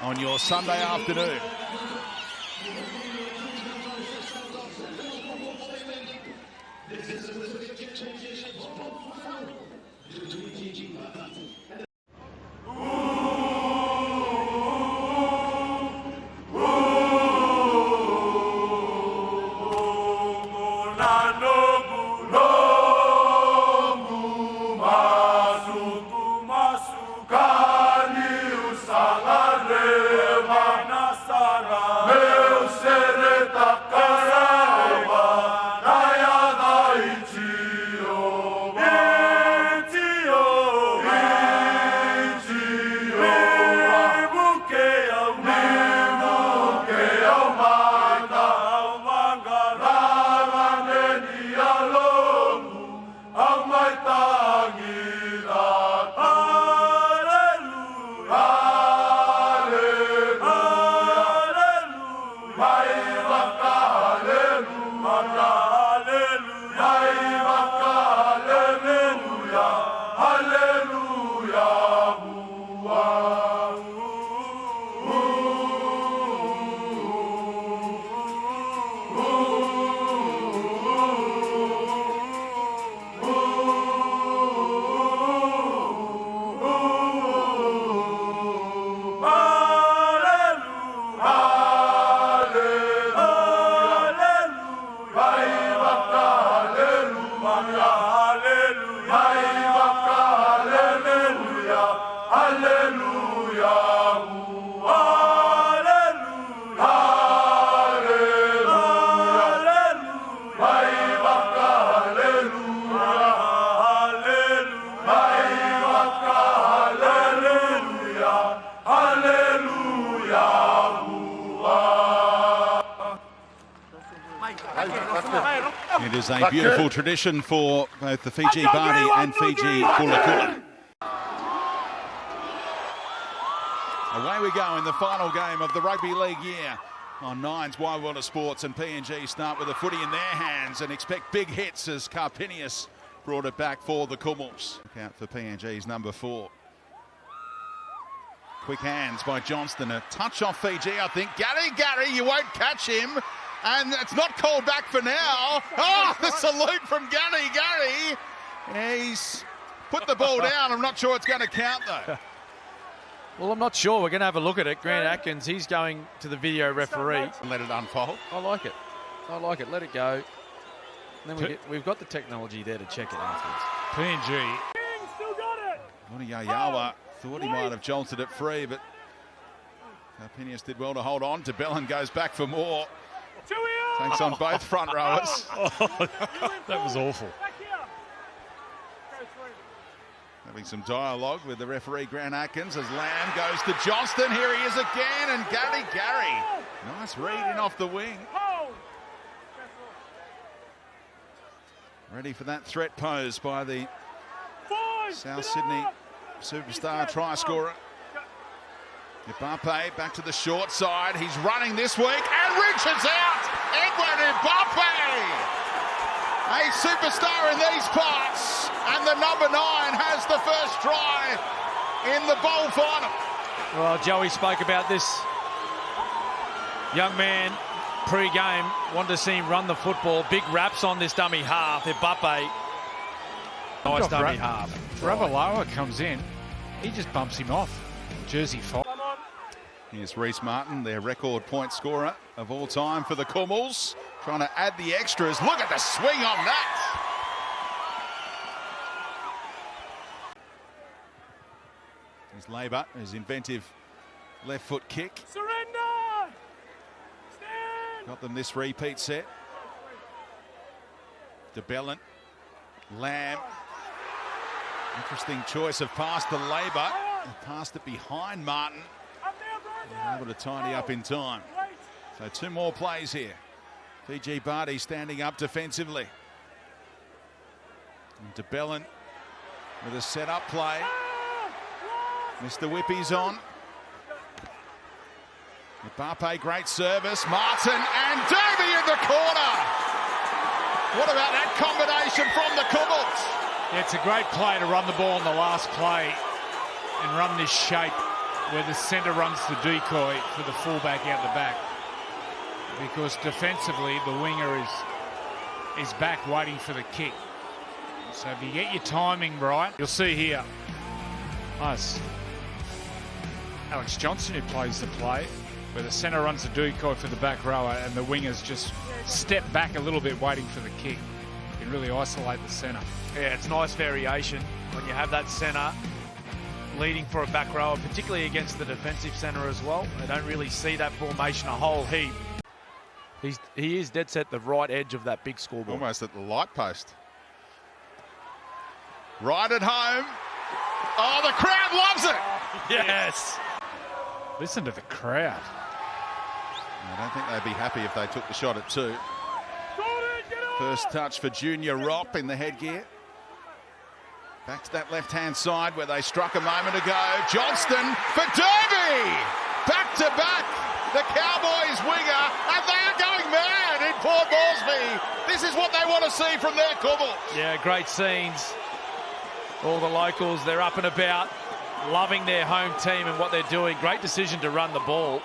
on your Sunday afternoon. It is a beautiful tradition for both the Fiji Bati and Fiji Kula. Away we go in the final game of the Rugby League year on Nine's Wide World of Sports, and PNG start with the footy in their hands and expect big hits as Carpinius brought it back for the Kumuls. Look out for PNG's number 4. Quick hands by Johnston, a touch off Fiji, I think. Gary, you won't catch him. And it's not called back for now. Oh, the salute from Gary. He's put the ball down. I'm not sure it's going to count, though. Well, I'm not sure. We're going to have a look at it. Grant Atkins, he's going to the video referee. Let it unfold. I like it. Let it go. And then we've got the technology there to check it afterwards. PNG. Still got it. Yayawa thought he might have jolted it free, but Carpinius did well to hold on. DeBellin goes back for more. Thanks on both front rowers. Oh, that was awful. Having some dialogue with the referee, Grant Atkins, as Lamb goes to Johnston. Here he is again, and Gary. Nice read in off the wing. Ready for that threat pose by the South Sydney superstar try scorer. Mbappe back to the short side. He's running this week, and Richards out. Edward Mbappe, a superstar in these parts, and the number 9 has the first try in the bowl final. Well, Joey spoke about this young man pre-game, wanted to see him run the football. Big raps on this dummy half. Mbappe, nice dummy half. Ravalawa comes in, he just bumps him off. Jersey 5. Here's Reece Martin, their record point scorer of all time for the Kumuls, trying to add the extras. Look at the swing on that. Here's Labour, his inventive left foot kick. Surrender! Stand! Got them this repeat set. DeBellin, Lamb. Interesting choice of pass to Labour. He passed it behind Martin. Able to tidy up in time. So 2 more plays here. Fiji Bati standing up defensively. And DeBellin with a set-up play. Mr. Whippy's on. Mbappe, great service. Martin and Davey in the corner. What about that combination from the Kumuls? Yeah, it's a great play to run the ball in the last play and run this shape where the centre runs the decoy for the fullback out the back. Because defensively, the winger is back waiting for the kick. So if you get your timing right, you'll see here. Nice. Alex Johnson who plays the play, where the centre runs the decoy for the back rower and the wingers just step back a little bit waiting for the kick. You can really isolate the centre. Yeah, it's nice variation when you have that centre leading for a back rower, particularly against the defensive centre as well. They don't really see that formation a whole heap. He is dead set the right edge of that big scoreboard. Almost at the light post. Right at home. Oh, the crowd loves it. Yes. Listen to the crowd. I don't think they'd be happy if they took the shot at 2. First touch for Junior Rop in the headgear. Back to that left-hand side where they struck a moment ago. Johnston for Derby! Back to back, the Cowboys winger, and they are going mad in Port Moresby. This is what they want to see from their Kumuls. Yeah, great scenes. All the locals, they're up and about, loving their home team and what they're doing. Great decision to run the ball.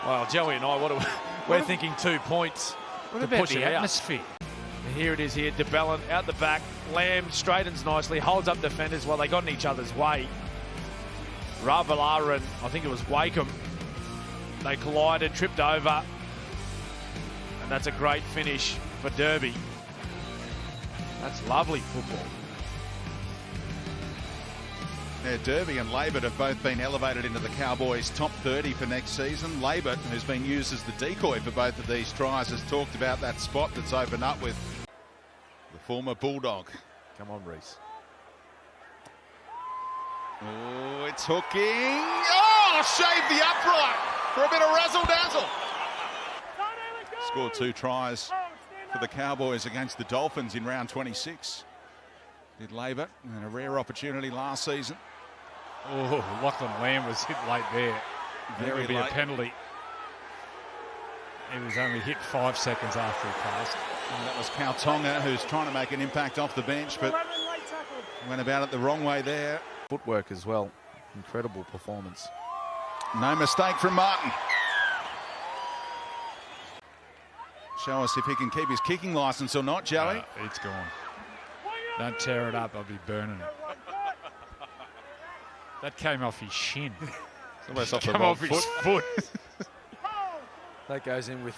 Well, Joey and I, we're thinking 2 points. What to about push the it atmosphere? And here it is here, DeBellin out the back. Lamb straightens nicely, holds up defenders while they got in each other's way. Ravalawa and I think it was Wakeham. They collided, tripped over. And that's a great finish for Derby. That's lovely football. Yeah, Derby and Labert have both been elevated into the Cowboys' top 30 for next season. Labert, who's been used as the decoy for both of these tries, has talked about that spot that's opened up with the former Bulldog. Come on, Reese. Oh, it's hooking. Oh, shaved the upright for a bit of razzle-dazzle. Scored 2 tries for the Cowboys against the Dolphins in round 26. Did Labert, and a rare opportunity last season. Oh, Lachlan Lamb was hit late there. That would be a penalty. He was only hit 5 seconds after he passed. And that was Kautonga, who's trying to make an impact off the bench, but went about it the wrong way there. Footwork as well. Incredible performance. No mistake from Martin. Show us if he can keep his kicking licence or not, Joey. It's gone. Don't tear it up, I'll be burning it. That came off his shin. It's almost off the Come wrong off his foot. That goes in with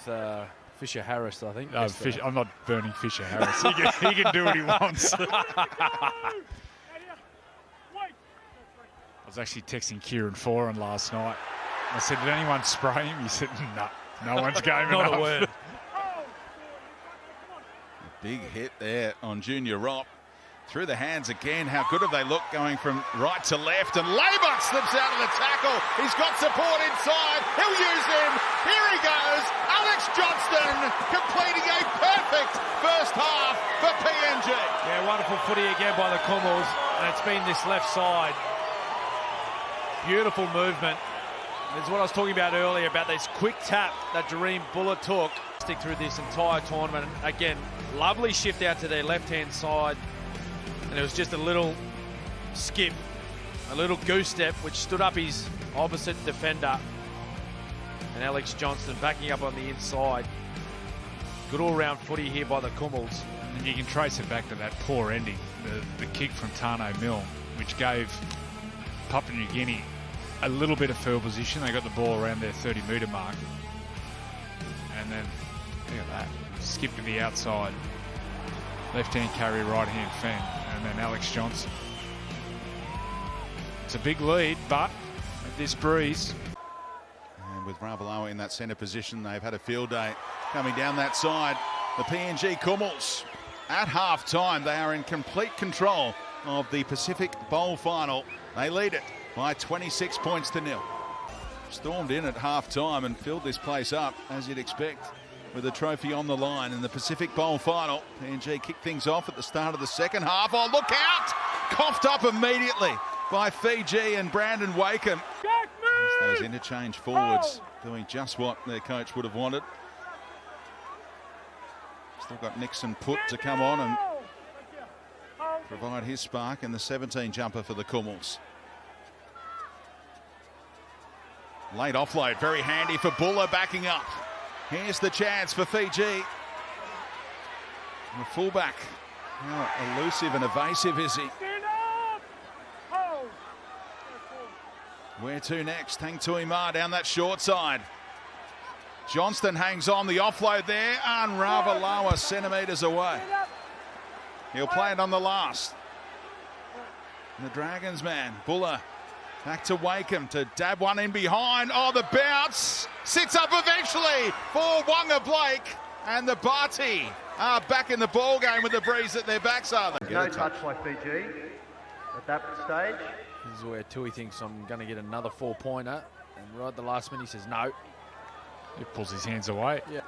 Fisher Harris, I think. No, I'm not burning Fisher Harris. He can do what he wants. I was actually texting Kieran Foran last night. I said, did anyone spray him? He said, no one's gaming Not up. a word. Big hit there on Junior Rop. Through the hands again. How good have they looked going from right to left? And Labert slips out of the tackle. He's got support inside. He'll use him. Here he goes. Alex Johnston completing a perfect first half for PNG. Yeah, wonderful footy again by the Kumuls. And it's been this left side. Beautiful movement. That's what I was talking about earlier, about this quick tap that Jareem Buller took. Stick through this entire tournament. Again, lovely shift out to their left-hand side. And it was just a little skip, a little goose step, which stood up his opposite defender. And Alex Johnston backing up on the inside. Good all-round footy here by the Kumuls. And you can trace it back to that poor ending, the kick from Tano Mill, which gave Papua New Guinea a little bit of field position. They got the ball around their 30-metre mark. And then, look at that, skip to the outside. Left-hand carry, right-hand fend, and then Alex Johnson. It's a big lead, but at this breeze. And with Ravalawa in that centre position, they've had a field day coming down that side. The PNG Kumuls at half-time. They are in complete control of the Pacific Bowl final. They lead it by 26 points to 0. Stormed in at half-time and filled this place up, as you'd expect, with a trophy on the line in the Pacific Bowl final. PNG kicked things off at the start of the second half. Oh, look out! Coughed up immediately by Fiji and Brandon Wakeham. Those interchange forwards doing just what their coach would have wanted. Still got Nixon Put to come on and provide his spark in the 17 jumper for the Kumuls. Late offload, very handy for Buller backing up. Here's the chance for Fiji. The fullback, how elusive and evasive is he? Stand up! Oh! Where to next? Hang Tuima down that short side. Johnston hangs on the offload there, and Ravalawa centimetres away. He'll play it on the last. The Dragons man, Buller, back to Wakeham to dab one in behind. Oh, the bounce sits up eventually for Wonga Blake, and the Bati are back in the ball game with the breeze at their backs, are they? No touch by Fiji at that stage. This is where Tui thinks I'm going to get another 4-pointer, and right at the last minute he says no. He pulls his hands away. Yeah.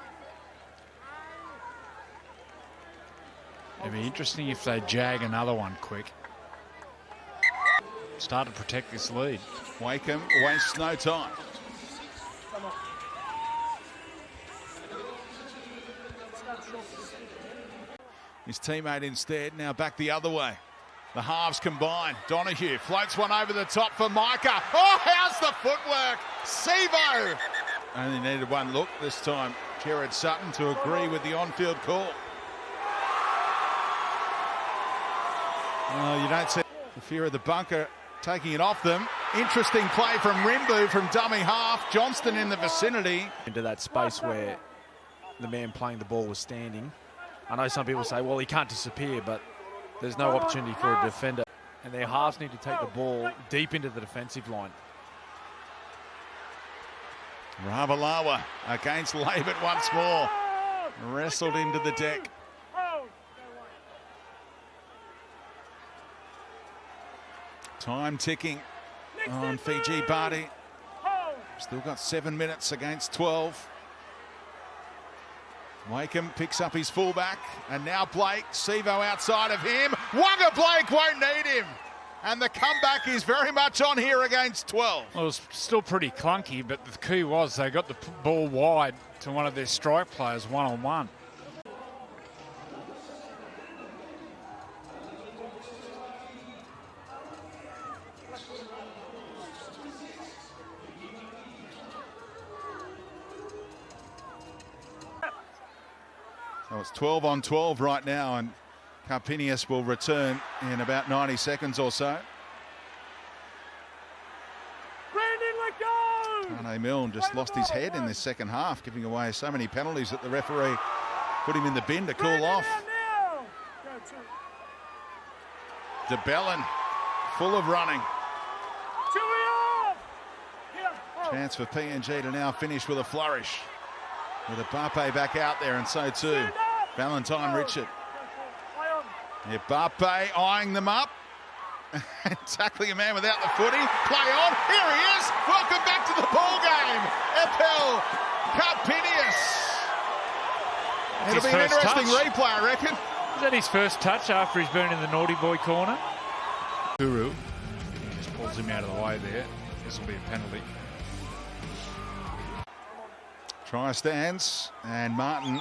It'd be interesting if they jag another one quick. Start to protect this lead. Wakeham wastes no time. His teammate instead, now back the other way. The halves combine. Donahue floats one over the top for Micah. Oh, how's the footwork? Sevo! Only needed one look this time. Jared Sutton to agree with the on-field call. Oh, you don't see the fear of the bunker taking it off them. Interesting play from Rimbu from dummy half. Johnston in the vicinity. Into that space where the man playing the ball was standing. I know some people say, well, he can't disappear, but there's no opportunity for a defender. And their halves need to take the ball deep into the defensive line. Ravalawa against Laban once more. Wrestled into the deck. Time ticking on Fiji Bati. Still got 7 minutes against 12. Wakeham picks up his fullback, and now Blake, Sevo outside of him. Wonga Blake won't need him. And the comeback is very much on here against 12. Well, it was still pretty clunky, but the key was they got the ball wide to one of their strike players one-on-one. So it's 12 on 12 right now, and Carpinius will return in about 90 seconds or so. Brandon, let go! Arne Milne just lost his head in this second half, giving away so many penalties that the referee put him in the bin to cool off. DeBellin, full of running. Chance for PNG to now finish with a flourish. With a Bape back out there, and so too Valentine Richard. Yeah, Bape eyeing them up. Tackling a man without the footy. Play on. Here he is. Welcome back to the ball game. Epel Carpinius. It'll be an interesting replay, I reckon. Is that his first touch after he's been in the naughty boy corner? Guru just pulls him out of the way there. This will be a penalty. Try stands, and Martin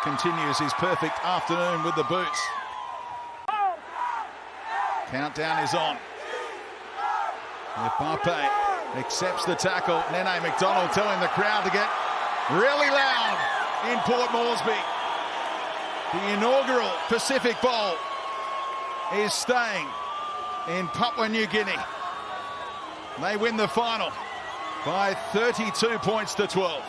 continues his perfect afternoon with the boots. Countdown is on. Pape accepts the tackle. Nene McDonald telling the crowd to get really loud in Port Moresby. The inaugural Pacific Bowl is staying in Papua New Guinea. They win the final by 32 points to 12.